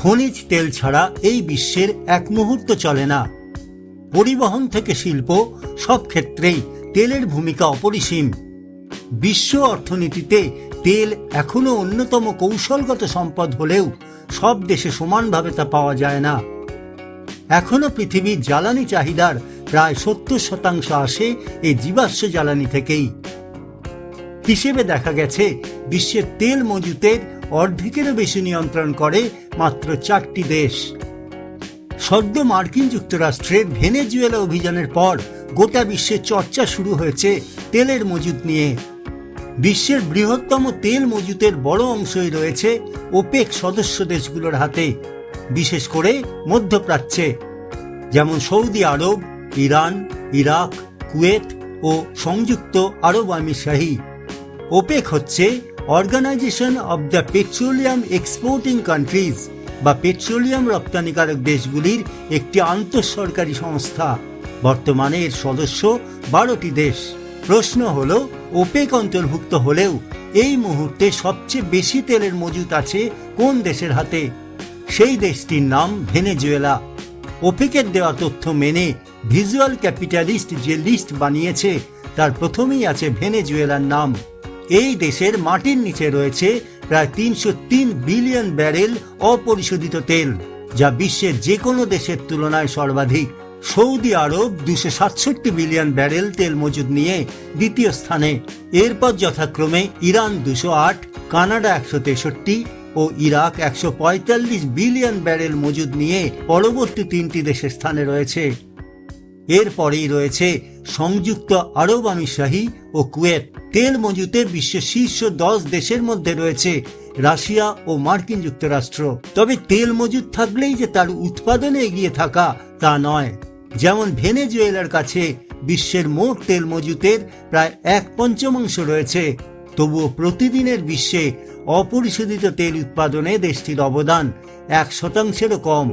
খনিজ তেল ছাড়া এই বিশ্বের এক মুহূর্ত চলে না। পরিবহন থেকে শিল্প, সব ক্ষেত্রেই তেলের ভূমিকা অপরিসীম। বিশ্ব অর্থনীতিতে তেল এখনো অন্যতম কৌশলগত সম্পদ হলেও সব দেশে সমানভাবে তা পাওয়া যায় না। এখনো পৃথিবীর জ্বালানি চাহিদার প্রায় 70% আসে এই জীবাশ্ম জ্বালানি থেকেই। হিসেবে দেখা গেছে বিশ্বের তেল মজুতের অর্ধেকেরও বেশি নিয়ন্ত্রণ করে মাত্র 4টি দেশ। সদ্য মার্কিন যুক্তরাষ্ট্রের ভেনেজুয়েলা অভিযানের পর গোটা বিশ্বে চর্চা শুরু হয়েছে তেলের মজুত নিয়ে। বিশ্বের বৃহত্তম তেল মজুতের বড় অংশই রয়েছে ওপেক সদস্য দেশগুলোর হাতে, বিশেষ করে মধ্যপ্রাচ্যে, যেমন Saudi Arab, Iran, Iraq, Kuwait ও সংযুক্ত আরব আমিরশাহী। ওপেক হচ্ছে organization of the petroleum exporting countries বা পেট্রোলিয়াম রপ্তানিকারক দেশগুলির একটি আন্তঃসরকারি সংস্থা। বর্তমানে এর সদস্য 12টি দেশ। প্রশ্ন হল, ওপেক অন্তর্ভুক্ত হলেও এই মুহূর্তে সবচেয়ে বেশি তেলের মজুত আছে কোন দেশের হাতে? সেই দেশটির নাম ভেনেজুয়েলা। ওপেকের দেওয়া তথ্য মেনে ভিজুয়াল ক্যাপিটালিস্ট যে লিস্ট বানিয়েছে তার প্রথমেই আছে ভেনেজুয়েলার নাম। এই দেশের মাটির নিচে রয়েছে প্রায় 303 বিলিয়ন ব্যারেল অপরিশোধিত তেল, যা বিশ্বের যে কোনো দেশের তুলনায় সর্বাধিক। সৌদি আরব 267 বিলিয়ন ব্যারেল তেল মজুদ নিয়ে দ্বিতীয় স্থানে। এরপর যথাক্রমে ইরান 208, কানাডা 163 ও ইরাক 145 বিলিয়ন ব্যারেল মজুদ নিয়ে পরবর্তী 3টি দেশের স্থানে রয়েছে। এরপরেই রয়েছে সংযুক্ত আরব আমিরশাহী ও কুয়েত। তেল মজুতে বিশ্বের শীর্ষ 10 দেশের মধ্যে রয়েছে রাশিয়া ও মার্কিন যুক্তরাষ্ট্র। তবে তেল মজুদ থাকলেই যে তার উৎপাদনে এগিয়ে থাকা তা নয়। যেমন ভেনেজুয়েলার কাছে বিশ্বের মোট তেল মজুতের প্রায় 1/5 রয়েছে, তবুও প্রতিদিনের বিশ্বে অপরিশোধিত তেল উৎপাদনে দেশটির অবদান 1%-ও কম।